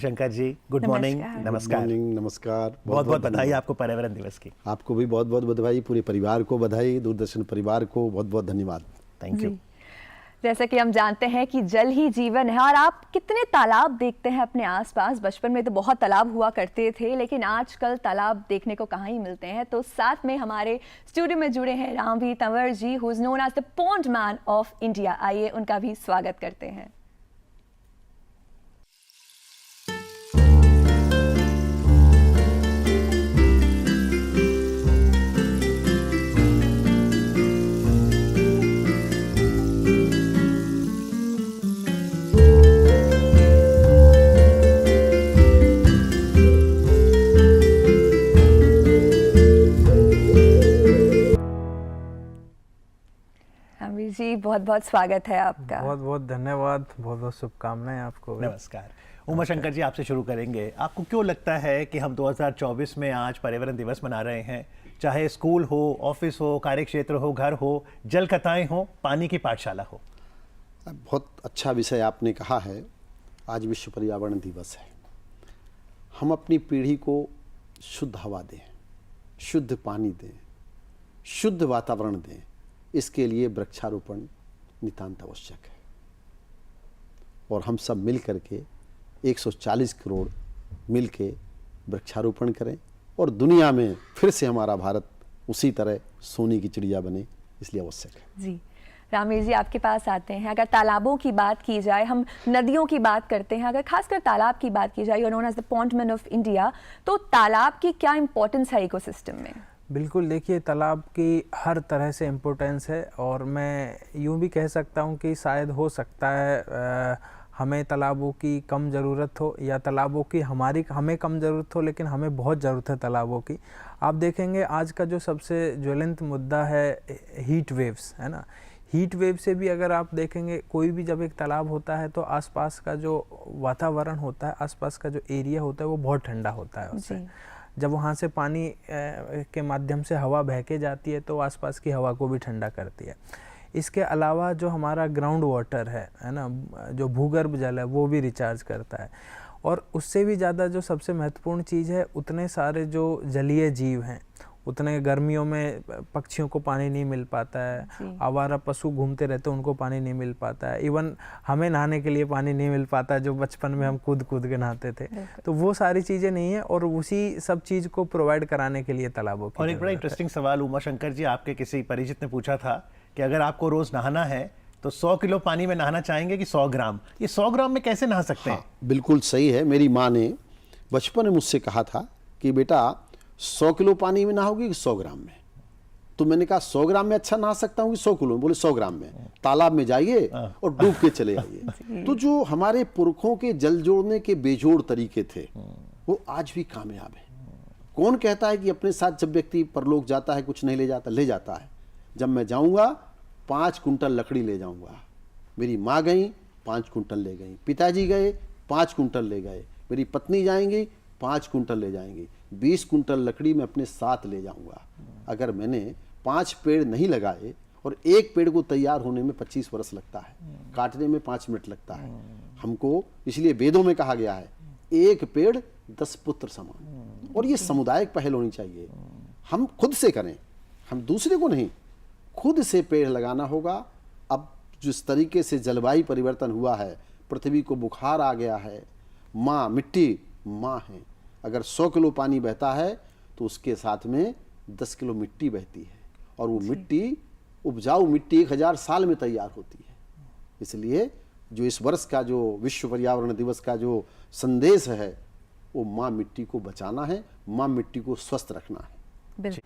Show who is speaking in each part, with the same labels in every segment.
Speaker 1: उमाशंकर जी, good morning. नमस्कार।
Speaker 2: नमस्कार।
Speaker 1: बहुत बहुत बधाई आपको पर्यावरण दिवस की।
Speaker 2: आपको भी बहुत बहुत बधाई, पूरे परिवार को बधाई, दूरदर्शन परिवार को बहुत बहुत धन्यवाद।
Speaker 1: Thank you.
Speaker 3: जैसा कि हम जानते हैं कि जल ही जीवन है और आप कितने तालाब देखते हैं अपने आसपास। बचपन में तो बहुत तालाब हुआ करते थे, लेकिन आजकल तालाब देखने को कहाँ ही मिलते हैं। तो साथ में हमारे स्टूडियो में जुड़े हैं Ramveer Tanwar ji, who is known as the pond man of India. आइए उनका भी स्वागत करते हैं। जी बहुत बहुत स्वागत है आपका।
Speaker 4: बहुत बहुत धन्यवाद, बहुत बहुत शुभकामनाएं आपको।
Speaker 1: नमस्कार। उमाशंकर जी, आपसे शुरू करेंगे। आपको क्यों लगता है कि हम 2024 में आज पर्यावरण दिवस मना रहे हैं? चाहे स्कूल हो, ऑफिस हो, कार्यक्षेत्र हो, घर हो, जल कथाएं हो, पानी की पाठशाला हो।
Speaker 2: बहुत अच्छा विषय आपने कहा है। आज विश्व पर्यावरण दिवस है। हम अपनी पीढ़ी को शुद्ध हवा दें, शुद्ध पानी दें, शुद्ध वातावरण दें। इसके लिए वृक्षारोपण नितांत आवश्यक है और हम सब मिल करके 140 करोड़ मिल के वृक्षारोपण करें और दुनिया में फिर से हमारा भारत उसी तरह सोने की चिड़िया बने, इसलिए आवश्यक है।
Speaker 3: जी रामवीर जी, आपके पास आते हैं। अगर तालाबों की बात की जाए, हम नदियों की बात करते हैं, अगर खासकर तालाब की बात की जाए, you are known as the pond man of India, तो तालाब की क्या इंपॉर्टेंस है इकोसिस्टम में?
Speaker 4: बिल्कुल, देखिए तालाब की हर तरह से इम्पोर्टेंस है और मैं यूँ भी कह सकता हूँ कि शायद हो सकता है हमें तालाबों की कम ज़रूरत हो या तालाबों की हमें कम ज़रूरत हो, लेकिन हमें बहुत ज़रूरत है तालाबों की। आप देखेंगे आज का जो सबसे ज्वलंत मुद्दा है हीट वेव्स, है ना। हीट वेव से भी अगर आप देखेंगे, कोई भी जब एक तालाब होता है तो आसपास का जो वातावरण होता है, आसपास का जो एरिया होता है वो बहुत ठंडा होता है उससे। जब वहाँ से पानी के माध्यम से हवा बह के जाती है तो आसपास की हवा को भी ठंडा करती है। इसके अलावा जो हमारा ग्राउंड वाटर है ना, जो भूगर्भ जल है, वो भी रिचार्ज करता है। और उससे भी ज़्यादा जो सबसे महत्वपूर्ण चीज़ है, उतने सारे जो जलीय जीव हैं, उतने गर्मियों में पक्षियों को पानी नहीं मिल पाता है, आवारा पशु घूमते रहते हैं, उनको पानी नहीं मिल पाता है, इवन हमें नहाने के लिए पानी नहीं मिल पाता है, जो बचपन में हम कूद कूद के नहाते थे। तो वो सारी चीज़ें नहीं है और उसी सब चीज़ को प्रोवाइड कराने के लिए तालाबों की।
Speaker 1: और एक बड़ा इंटरेस्टिंग सवाल उमाशंकर जी, आपके किसी परिचित ने पूछा था कि अगर आपको रोज नहाना है तो 100 किलो पानी में नहाना चाहेंगे कि 100 ग्राम? ये 100 ग्राम में कैसे नहा सकते हैं?
Speaker 2: बिल्कुल सही है। मेरी माँ ने बचपन में मुझसे कहा था कि बेटा 100 किलो पानी में नहाओगे कि 100 ग्राम में? तो मैंने कहा 100 ग्राम में अच्छा नहा सकता हूँ कि 100 किलो में? बोले 100 ग्राम में। तालाब में जाइए और डूब के चले आइए। तो जो हमारे पुरखों के जल जोड़ने के बेजोड़ तरीके थे वो आज भी कामयाब है। कौन कहता है कि अपने साथ जब व्यक्ति परलोक जाता है कुछ नहीं ले जाता? ले जाता है। जब मैं जाऊंगा 5 कुंटल लकड़ी ले जाऊंगा। मेरी माँ गई 5 कुंटल ले गई, पिताजी गए 5 कुंटल ले गए, मेरी पत्नी जाएंगी 5 कुंटल ले जाएंगी, 20 कुंटल लकड़ी मैं अपने साथ ले जाऊंगा। अगर मैंने 5 पेड़ नहीं लगाए, और एक पेड़ को तैयार होने में 25 वर्ष लगता है, काटने में 5 मिनट लगता है हमको, इसलिए वेदों में कहा गया है एक पेड़ 10 पुत्र समान। और ये सामुदायिक पहल होनी चाहिए। हम खुद से करें, हम दूसरे को नहीं, खुद से पेड़ लगाना होगा। अब जिस तरीके से जलवायु परिवर्तन हुआ है, पृथ्वी को बुखार आ गया है, माँ मिट्टी माँ है। अगर 100 किलो पानी बहता है तो उसके साथ में 10 किलो मिट्टी बहती है और वो मिट्टी, उपजाऊ मिट्टी 1000 साल में तैयार होती है। इसलिए जो इस वर्ष का जो विश्व पर्यावरण दिवस का जो संदेश है वो माँ मिट्टी को बचाना है, माँ मिट्टी को स्वस्थ रखना है।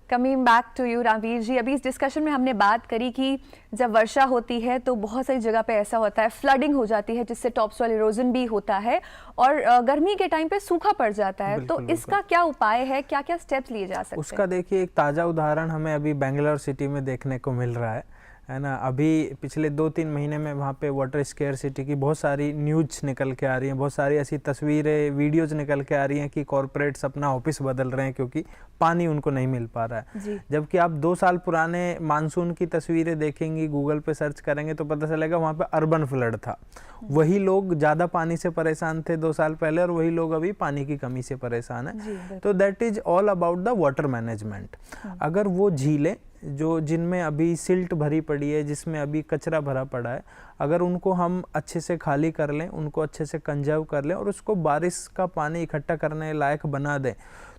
Speaker 3: Coming back to you Ramveer ji, अभी इस डिस्कशन में हमने बात करी कि जब वर्षा होती है तो बहुत सारी जगह पे ऐसा होता है, फ्लडिंग हो जाती है जिससे टॉप सॉइल इरोजन भी होता है और गर्मी के टाइम पे सूखा पड़ जाता है। तो इसका क्या उपाय है, क्या क्या स्टेप्स लिए जा सकते हैं?
Speaker 4: उसका देखिए एक ताज़ा उदाहरण हमें अभी बेंगलोर सिटी में देखने को मिल रहा है, है ना। अभी पिछले 2-3 महीने में वहाँ पे वाटर स्केर्सिटी की बहुत सारी न्यूज निकल के आ रही हैं, बहुत सारी ऐसी तस्वीरें वीडियोज निकल के आ रही हैं कि कॉरपोरेट्स अपना ऑफिस बदल रहे हैं क्योंकि पानी उनको नहीं मिल पा रहा है। जबकि आप 2 साल पुराने मानसून की तस्वीरें देखेंगी, गूगल पे सर्च करेंगे तो पता चलेगा वहाँ पे अर्बन फ्लड था। वही लोग ज़्यादा पानी से परेशान थे 2 साल पहले और वही लोग अभी पानी की कमी से परेशान है। तो that is all about the water management. अगर वो झीलें जो जिनमें अभी सिल्ट भरी पड़ी है, जिसमें अभी कचरा भरा पड़ा है, अगर उनको हम अच्छे से खाली कर लें, उनको अच्छे से कंजर्व कर लें और उसको बारिश का पानी इकट्ठा करने लायक बना दें,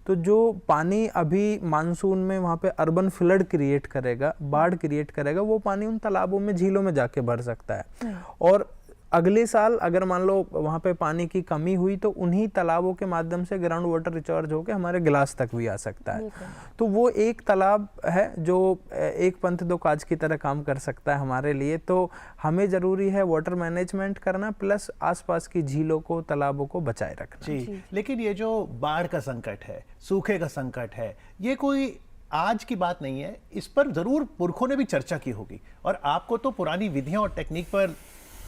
Speaker 4: तो जो पानी अभी मानसून में वहाँ पे अर्बन फ्लड क्रिएट करेगा, बाढ़ क्रिएट करेगा, वो पानी उन तालाबों में, झीलों में जाके भर सकता है। और अगले साल अगर मान लो वहाँ पे पानी की कमी हुई तो उन्हीं तालाबों के माध्यम से ग्राउंड वाटर रिचार्ज होकर हमारे गिलास तक भी आ सकता है। तो वो एक तालाब है जो एक पंथ दो काज की तरह काम कर सकता है हमारे लिए। तो हमें ज़रूरी है वाटर मैनेजमेंट करना प्लस आसपास की झीलों को, तालाबों को बचाए रखना।
Speaker 1: जी, लेकिन ये जो बाढ़ का संकट है, सूखे का संकट है, ये कोई आज की बात नहीं है, इस पर जरूर पुरखों ने भी चर्चा की होगी। और आपको तो पुरानी विधियों और टेक्निक पर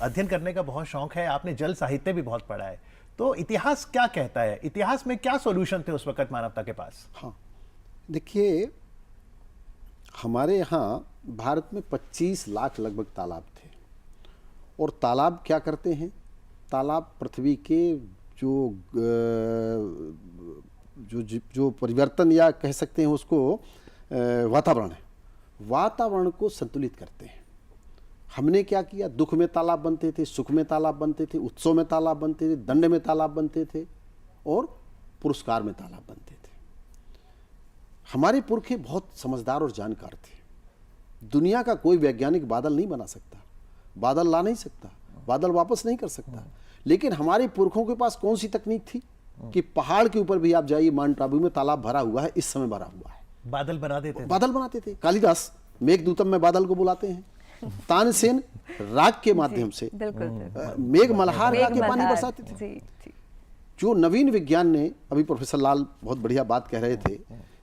Speaker 1: अध्ययन करने का बहुत शौक है, आपने जल साहित्य भी बहुत पढ़ा है, तो इतिहास क्या कहता है? इतिहास में क्या सॉल्यूशन थे उस वक्त मानवता के पास?
Speaker 2: हाँ, देखिए हमारे यहाँ भारत में 25 लाख लगभग तालाब थे। और तालाब क्या करते हैं? तालाब पृथ्वी के जो परिवर्तन या कह सकते हैं उसको वातावरण है, वातावरण को संतुलित करते हैं। हमने क्या किया? दुख में तालाब बनते थे, सुख में तालाब बनते थे, उत्सव में तालाब बनते थे, दंड में तालाब बनते थे और पुरस्कार में तालाब बनते थे। हमारे पुरखे बहुत समझदार और जानकार थे। दुनिया का कोई वैज्ञानिक बादल नहीं बना सकता, बादल ला नहीं सकता, बादल वापस नहीं कर सकता, लेकिन हमारे पुरखों के पास कौन सी तकनीक थी कि पहाड़ के ऊपर भी आप जाइए, माउंट आबू में तालाब भरा हुआ है, इस समय भरा हुआ है,
Speaker 1: बादल बना देते थे।
Speaker 2: बादल बनाते थे। कालिदास मेघदूतम में बादल को बुलाते हैं, तानसेन राग के माध्यम से मेघ मल्हार गा के पानी बरसाते थे। जो नवीन विज्ञान ने, अभी प्रोफेसर लाल बहुत बढ़िया बात कह रहे थे,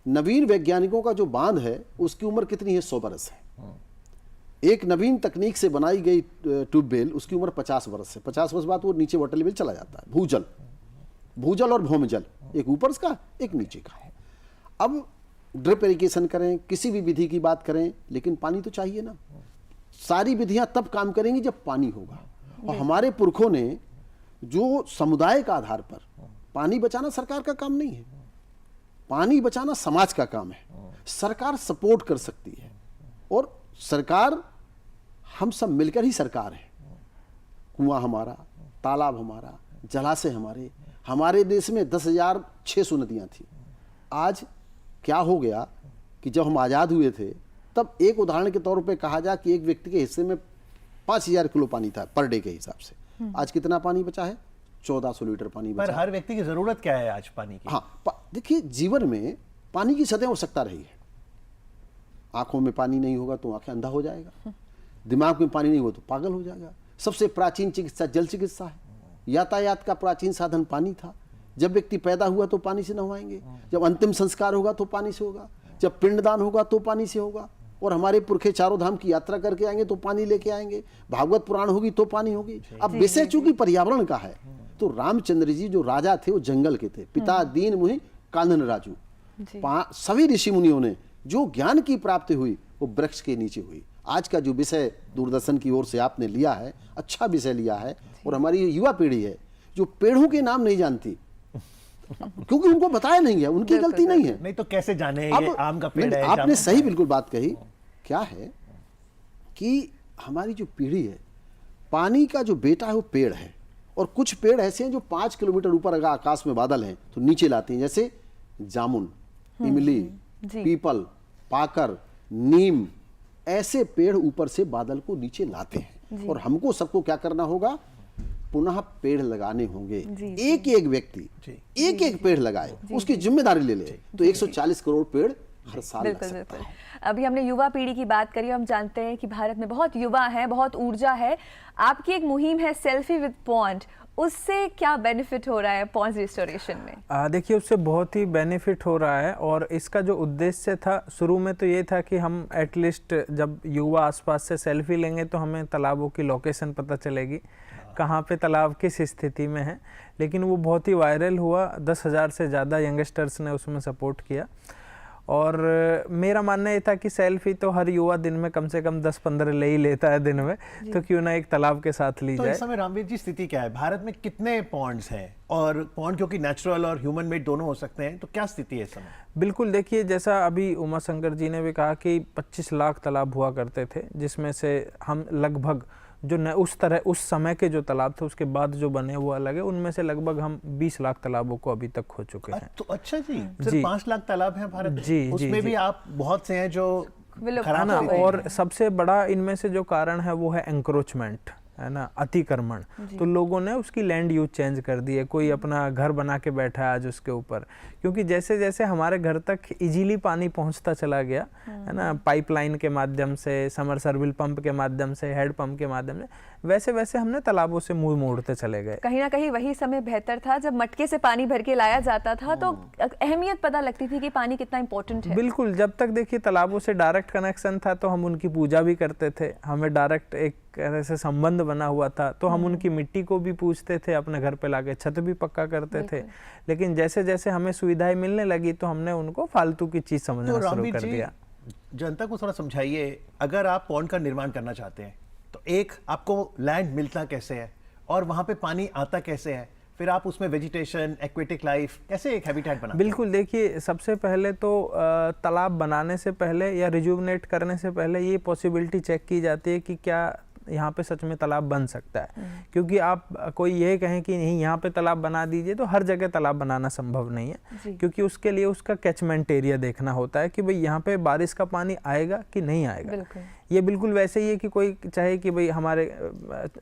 Speaker 2: नवीन वैज्ञानिकों का जो बांध है उसकी उम्र कितनी है? 100 बरस है। एक नवीन तकनीक से बनाई गई ट्यूबवेल, उसकी उम्र 50 बरस है। 50 वर्ष बाद वो नीचे वाटर लेवल चला जाता है। भूजल और भौमजल, एक ऊपर का एक नीचे का है। अब ड्रिप इरिगेशन करें, किसी भी विधि की बात करें, लेकिन पानी तो चाहिए ना। सारी विधियां तब काम करेंगी जब पानी होगा। और हमारे पुरखों ने जो समुदाय का आधार पर, पानी बचाना सरकार का काम नहीं है, पानी बचाना समाज का काम है। सरकार सपोर्ट कर सकती है और सरकार, हम सब मिलकर ही सरकार है। कुआं हमारा, तालाब हमारा, जलाशय हमारे देश में 10,600 नदियां थी। आज क्या हो गया कि जब हम आज़ाद हुए थे तब एक उदाहरण के तौर पे कहा जा कि एक व्यक्ति के हिस्से में 5,000 किलो पानी था पर डे के हिसाब से। आज कितना पानी बचा है? 1400 लीटर पानी बचा।
Speaker 1: पर हर व्यक्ति की जरूरत क्या है आज पानी की?
Speaker 2: हाँ, देखिए जीवन में पानी की सदैव आवश्यकता रही है। आंखों में पानी नहीं होगा तो आंखें अंधा हो जाएगा, दिमाग में पानी नहीं हो तो पागल हो जाएगा। सबसे प्राचीन चिकित्सा जल चिकित्सा है। यातायात का प्राचीन साधन पानी था। जब व्यक्ति पैदा हुआ तो पानी से नहवाएंगे, जब अंतिम संस्कार होगा तो पानी से होगा, जब पिंडदान होगा तो पानी से होगा। और हमारे पुरखे चारों धाम की यात्रा करके आएंगे तो पानी लेके आएंगे, भागवत पुराण होगी तो पानी होगी। अब विषय चूंकि पर्यावरण का है तो रामचंद्र जी जो राजा थे वो जंगल के थे। पिता दीन मुहि कानन राजू, सभी ऋषि मुनियों ने जो ज्ञान की प्राप्ति हुई वो वृक्ष के नीचे हुई। आज का जो विषय दूरदर्शन की ओर से आपने लिया है, अच्छा विषय लिया है। और हमारी युवा पीढ़ी है जो पेड़ों के नाम नहीं जानती क्योंकि उनको बताया नहीं गया, उनकी गलती नहीं है।
Speaker 1: नहीं तो कैसे जाने ये आम का पेड़ है?
Speaker 2: आपने सही बिल्कुल बात कही। क्या है कि हमारी जो पीढ़ी है, पानी का जो बेटा है वो पेड़ है। और कुछ पेड़ ऐसे हैं जो 5 किलोमीटर ऊपर अगर आकाश में बादल हैं तो नीचे लाते हैं, जैसे जामुन, इमली, पीपल, पाकर, नीम, ऐसे पेड़ ऊपर से बादल को नीचे लाते हैं। और हमको सबको क्या करना होगा? पुनः पेड़ लगाने होंगे। एक एक व्यक्ति एक एक पेड़ लगाए, उसकी जिम्मेदारी ले ले तो 140 करोड़ पेड़ हर साल लग
Speaker 3: बिल्कुल
Speaker 2: सकता
Speaker 3: बिल्कुल।
Speaker 2: है।
Speaker 3: अभी हमने युवा पीढ़ी की बात करी, हम जानते हैं कि भारत में बहुत युवा हैं, बहुत ऊर्जा है। आपकी एक मुहिम है सेल्फी विद पॉन्ड, उससे क्या बेनिफिट हो रहा है पॉन्ड रिस्टोरेशन में?
Speaker 4: देखिए, उससे बहुत ही बेनिफिट हो रहा है और इसका जो उद्देश्य था शुरू में तो ये था कि हम एटलीस्ट जब युवा आसपास से सेल्फी लेंगे तो हमें तालाबों की लोकेशन पता चलेगी, कहाँ पे तालाब किस स्थिति में है। लेकिन वो बहुत ही वायरल हुआ, 10,000 से ज़्यादा यंगस्टर्स ने उसमें सपोर्ट किया और मेरा मानना ये था कि सेल्फी तो हर युवा दिन में कम से कम 10-15 ले ही लेता है दिन में, तो क्यों ना एक तालाब के साथ ली
Speaker 1: तो
Speaker 4: जाए।
Speaker 1: इस समय रामवीर जी स्थिति क्या है, भारत में कितने पॉन्ड्स हैं? और पॉन्ड क्योंकि नेचुरल और ह्यूमन मेड दोनों हो सकते हैं, तो क्या स्थिति है इस समय?
Speaker 4: बिल्कुल, देखिए जैसा अभी उमा शंकर जी ने भी कहा कि 25 लाख तालाब हुआ करते थे, जिसमें से हम लगभग जो न उस समय के जो तालाब थे उसके बाद जो बने वो अलग है, उनमें से लगभग हम 20 लाख तालाबों को अभी तक खो चुके हैं।
Speaker 1: तो अच्छा जी,
Speaker 4: जी।
Speaker 1: सिर्फ 5 लाख तालाब हैं भारत में?
Speaker 4: जी,
Speaker 1: उसमें
Speaker 4: जी,
Speaker 1: भी
Speaker 4: जी।
Speaker 1: आप बहुत से हैं जो
Speaker 3: विलुप्त
Speaker 1: खराब
Speaker 4: है ना,
Speaker 1: स्थिति में
Speaker 4: और
Speaker 1: हैं।
Speaker 4: सबसे बड़ा इनमें से जो कारण है वो है एंक्रोचमेंट, है ना, अतिक्रमण। तो लोगों ने उसकी लैंड यूज चेंज कर दी है, कोई अपना घर बना के बैठा है आज उसके ऊपर, क्योंकि जैसे जैसे हमारे घर तक इजीली पानी पहुंचता चला गया, है ना, पाइपलाइन के माध्यम से, समरसेबल पंप के माध्यम से, हेड पंप के माध्यम से, वैसे वैसे हमने तालाबों से मुंह मोड़ते चले गए।
Speaker 3: कहीं ना कहीं वही समय बेहतर था जब मटके से पानी भर के लाया जाता था, तो अहमियत पता लगती थी कि पानी कितना इंपॉर्टेंट है।
Speaker 4: बिल्कुल, जब तक देखिए तालाबों से डायरेक्ट कनेक्शन था तो हम उनकी पूजा भी करते थे, हमें डायरेक्ट एक तरह से संबंध बना हुआ था, तो हम उनकी मिट्टी को भी पूजते थे, अपने घर पे लाके छत भी पक्का करते थे। लेकिन जैसे जैसे हमें सुविधाएं मिलने लगी तो हमने उनको फालतू की चीज
Speaker 1: तो
Speaker 4: समझना शुरू
Speaker 1: रामवीर
Speaker 4: कर
Speaker 1: जी,
Speaker 4: दिया।
Speaker 1: जनता को थोड़ा समझाइए, अगर आप पॉन्ड का निर्माण करना चाहते हैं तो एक आपको लैंड मिलता कैसे है और वहां पे पानी आता कैसे है, फिर आप उसमें वेजिटेशन, एक्वेटिक लाइफ, कैसे एक हैबिटेट बनाते हैं?
Speaker 4: बिल्कुल, देखिए सबसे पहले तो तालाब बनाने से पहले या रिजुवनेट करने से पहले ये पॉसिबिलिटी चेक की जाती है कि क्या यहाँ पे सच में तालाब बन सकता है। क्योंकि आप कोई ये कहें कि नहीं यहाँ पे तालाब बना दीजिए, तो हर जगह तालाब बनाना संभव नहीं है, क्योंकि उसके लिए उसका कैचमेंट एरिया देखना होता है कि भाई यहाँ पे बारिश का पानी आएगा कि नहीं आएगा। ये बिल्कुल वैसे ही है कि कोई चाहे कि भाई हमारे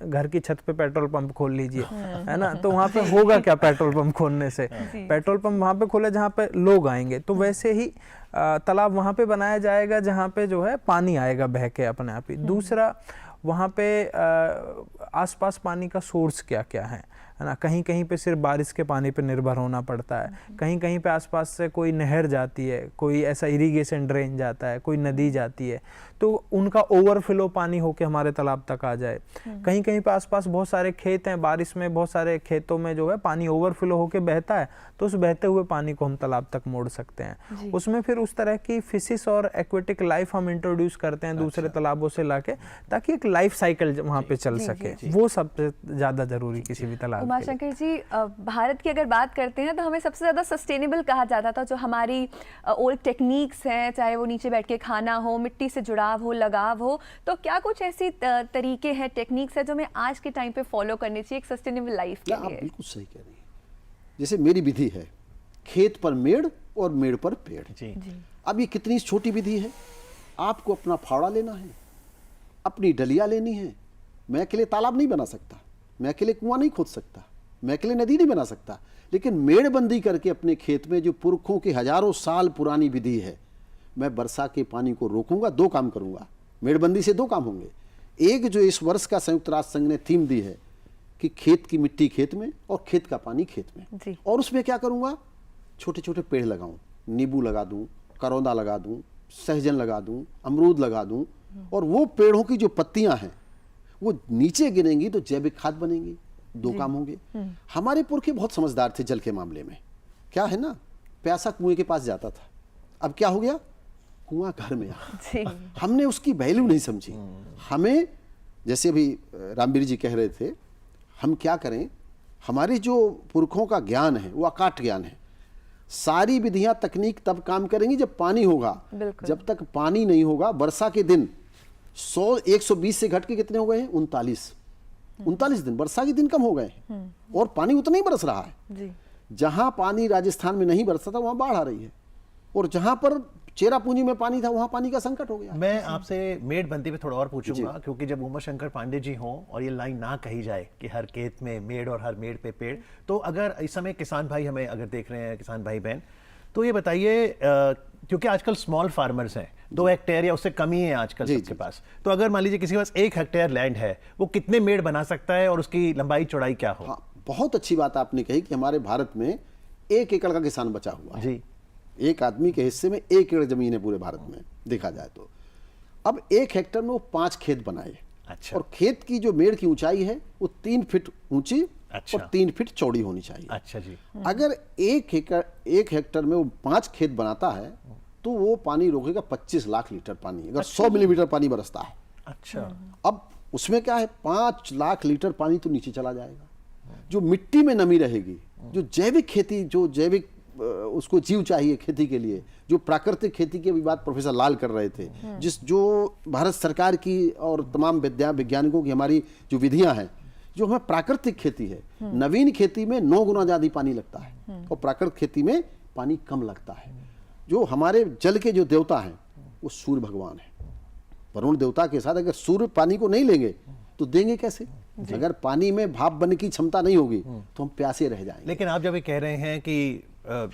Speaker 4: घर की छत पे पेट्रोल पंप खोल लीजिए, है ना, तो वहाँ पे होगा क्या पेट्रोल पंप खोलने से? पेट्रोल पंप वहाँ पे खोले जहाँ पे लोग आएंगे, तो वैसे ही तालाब वहाँ पे बनाया जाएगा जहाँ पे जो है पानी आएगा बह के अपने आप ही। दूसरा, वहाँ पे आसपास पानी का सोर्स क्या क्या है ना, कहीं कहीं पे सिर्फ बारिश के पानी पे निर्भर होना पड़ता है, कहीं कहीं पे आसपास से कोई नहर जाती है, कोई ऐसा इरिगेशन ड्रेन जाता है, कोई नदी जाती है, तो उनका ओवरफ्लो पानी होके हमारे तालाब तक आ जाए। कहीं कहीं पे आसपास बहुत सारे खेत हैं, बारिश में बहुत सारे खेतों में जो है पानी ओवरफ्लो होके बहता है, तो उस बहते हुए पानी को हम तालाब तक मोड़ सकते हैं। उसमें फिर उस तरह की फिशिस और एक्वेटिक लाइफ हम इंट्रोड्यूस करते हैं दूसरे तालाबों से लाके, ताकि एक लाइफ साइकिल वहाँ पे चल सके। वो सबसे ज्यादा जरूरी किसी भी तालाब के लिए।
Speaker 3: उमाशंकर जी, भारत की अगर बात करते हैं तो हमें सबसे ज़्यादा सस्टेनेबल कहा जाता था। जो हमारी ओल्ड टेक्निक्स हैं, चाहे वो नीचे बैठ के खाना हो, मिट्टी से जुड़ाव हो, लगाव हो, तो क्या कुछ ऐसी तरीके हैं, टेक्निक्स है जो हमें आज के टाइम पे फॉलो करनी चाहिए एक सस्टेनेबल लाइफ के
Speaker 2: आप
Speaker 3: लिए?
Speaker 2: बिल्कुल सही कह रही हैं। जैसे मेरी विधि है, खेत पर मेड़ और मेड़ पर पेड़।
Speaker 1: जी।
Speaker 2: अब ये कितनी छोटी विधि है, आपको अपना फावड़ा लेना है, अपनी डलिया लेनी है। मैं अकेले तालाब नहीं बना सकता, मैं अकेले कुआं नहीं खोद सकता, मैं अकेले नदी नहीं बना सकता, लेकिन मेड़बंदी करके अपने खेत में जो पुरखों की हजारों साल पुरानी विधि है, मैं वर्षा के पानी को रोकूंगा। दो काम करूंगा, मेड़बंदी से दो काम होंगे। एक, जो इस वर्ष का संयुक्त राष्ट्र संघ ने थीम दी है कि खेत की मिट्टी खेत में और खेत का पानी खेत में, और उसमें क्या करूंगा, छोटे छोटे पेड़ लगाऊं, नींबू लगा दूं, करौंदा लगा दूं, सहजन लगा दूं, अमरूद लगा दूं, और वो पेड़ों की जो पत्तियां हैं वो नीचे गिरेंगी तो जैविक खाद बनेंगी। दो काम होंगे। हमारे पुरखे बहुत समझदार थे जल के मामले में। क्या है ना, प्यासा कुएं के पास जाता था, अब क्या हो गया, कुआं घर में आ। हमने उसकी वैल्यू नहीं समझी। हमें, जैसे अभी रामवीर जी कह रहे थे, हम क्या करें, हमारे जो पुरखों का ज्ञान है वो अकाट ज्ञान है। सारी विधियां तकनीक तब काम करेंगी जब पानी होगा। जब तक पानी नहीं होगा, वर्षा के दिन 120 से घट के कितने हो गए हैं, 39 दिन वर्षा के दिन कम हो गए हैं, और पानी उतना ही बरस रहा है। जहां पानी राजस्थान में नहीं बरसा था वहां बाढ़ आ रही है, और जहां पर चेरापूंजी में पानी था वहां पानी का संकट हो गया।
Speaker 1: मैं आपसे मेड़बंदी पे थोड़ा और पूछूंगा, क्योंकि जब उमाशंकर पांडे जी हों और ये लाइन ना कही जाए कि हर खेत में मेड़ और हर मेड़ पे पेड़, तो अगर इस समय किसान भाई हमें अगर देख रहे हैं, किसान भाई बहन, तो ये बताइए क्योंकि आजकल स्मॉल फार्मर्स हैं, 2 हेक्टेयर या उससे कम ही है आजकल सबके पास। तो अगर मान लीजिए किसी के पास 1 हेक्टेयर लैंड है, वो कितने मेड़ बना सकता है और उसकी लंबाई चौड़ाई क्या हो?
Speaker 2: हाँ, बहुत अच्छी बात आपने कही कि हमारे भारत में 1 एकड़ का किसान बचा हुआ है।
Speaker 1: जी,
Speaker 2: एक आदमी के हिस्से में 1 एकड़ जमीन है पूरे भारत में, देखा जाए तो। अब 1 हेक्टेयर में वो 5 खेत बनाए।
Speaker 1: अच्छा।
Speaker 2: और खेत की जो मेड़ की ऊंचाई है वो 3 फीट ऊंची
Speaker 1: अच्छा।
Speaker 2: और 3 फीट चौड़ी होनी चाहिए।
Speaker 1: अच्छा जी।
Speaker 2: अगर 1 हेक्टेयर में वो 5 खेत बनाता है तो वो पानी रोकेगा 25 लाख लीटर पानी, अगर 100 मिलीमीटर पानी बरसता है।
Speaker 1: अच्छा।
Speaker 2: अब उसमें क्या है, 5 लाख लीटर पानी तो नीचे चला जाएगा। जो मिट्टी में नमी रहेगी, जो जैविक खेती, जो जैविक उसको जीव चाहिए खेती के लिए, जो प्राकृतिक खेती की अभी बात प्रोफेसर लाल कर रहे थे, जो भारत सरकार की और तमाम वैज्ञानिकों की हमारी जो विधियां हैं, जो हमें प्राकृतिक खेती है, नवीन खेती में 9 गुना ज्यादा पानी लगता है और प्राकृतिक खेती में पानी कम लगता है। जो हमारे जल के जो देवता हैं वो सूर्य भगवान है। वरुण देवता के साथ अगर सूर्य पानी को नहीं लेंगे तो देंगे कैसे? अगर पानी में भाप बनने की क्षमता नहीं होगी तो हम प्यासे रह जाएंगे।
Speaker 1: लेकिन आप जब ये कह रहे हैं कि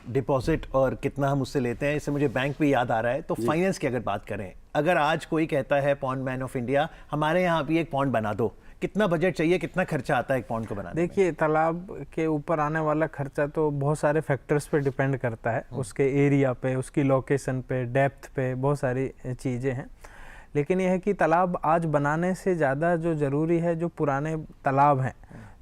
Speaker 1: डिपॉजिट और कितना हम उससे लेते हैं, इससे मुझे बैंक भी याद आ रहा है। तो फाइनेंस की अगर बात करें, अगर आज कोई कहता है पॉन्ड मैन ऑफ इंडिया, हमारे यहाँ भी एक पॉन्ड बना दो, कितना बजट चाहिए, कितना खर्चा आता है एक पॉन्ड को बनाने में?
Speaker 4: देखिए, तालाब के ऊपर आने वाला खर्चा तो बहुत सारे फैक्टर्स पे डिपेंड करता है, उसके एरिया पे, उसकी लोकेशन पे, डेप्थ पे, बहुत सारी चीज़ें हैं। लेकिन यह है कि तालाब आज बनाने से ज़्यादा जो ज़रूरी है, जो पुराने तालाब हैं,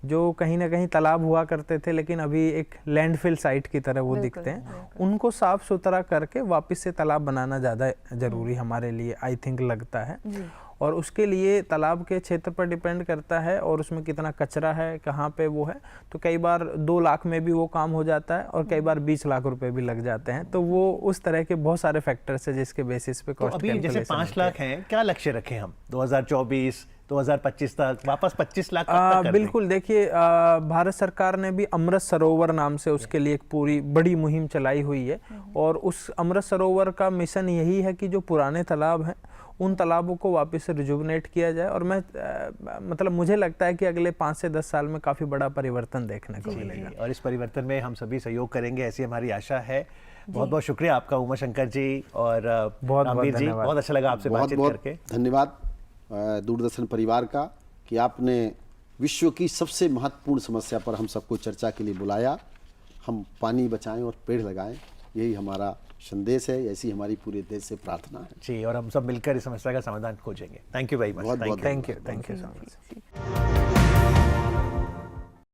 Speaker 4: जो कहीं ना कहीं तालाब हुआ करते थे लेकिन अभी एक लैंडफिल साइट की तरह वो दिखते हैं, उनको साफ सुथरा करके वापस से तालाब बनाना ज़्यादा ज़रूरी हमारे लिए आई थिंक लगता है। और उसके लिए तालाब के क्षेत्र पर डिपेंड करता है और उसमें कितना कचरा है, कहाँ पे वो है। तो कई बार 2 लाख में भी वो काम हो जाता है और कई बार 20 लाख रुपए भी लग जाते हैं। तो वो उस तरह के बहुत सारे फैक्टर्स है जिसके बेसिस पे
Speaker 1: तो
Speaker 4: कॉस्ट
Speaker 1: अभी जैसे 5 लाख हैं, क्या लक्ष्य रखें हम 2024 2025 तक, वापस 25 लाख तक कर दें?
Speaker 4: बिल्कुल, देखिए, भारत सरकार ने भी अमृत सरोवर नाम से उसके लिए एक पूरी बड़ी मुहिम चलाई हुई है। और उस अमृत सरोवर का मिशन यही है कि जो पुराने तालाब हैं उन तालाबों को वापस से रिजुवनेट किया जाए। और मैं मतलब मुझे लगता है कि अगले 5 से 10 साल में काफ़ी बड़ा परिवर्तन देखने को मिलेगा।
Speaker 1: और इस परिवर्तन में हम सभी सहयोग करेंगे, ऐसी हमारी आशा है। बहुत बहुत शुक्रिया आपका उमा शंकर जी और रामवीर जी, बहुत अच्छा लगा आपसे बातचीत करके।
Speaker 2: धन्यवाद दूरदर्शन परिवार का कि आपने विश्व की सबसे महत्वपूर्ण समस्या पर हम सबको चर्चा के लिए बुलाया। हम पानी बचाएं और पेड़ लगाएं, यही हमारा संदेश है, ऐसी हमारी पूरे देश से प्रार्थना है
Speaker 1: जी। और हम सब मिलकर इस समस्या का समाधान खोजेंगे। Thank you very much.
Speaker 2: बहुत बहुत
Speaker 4: थैंक यू सो मच।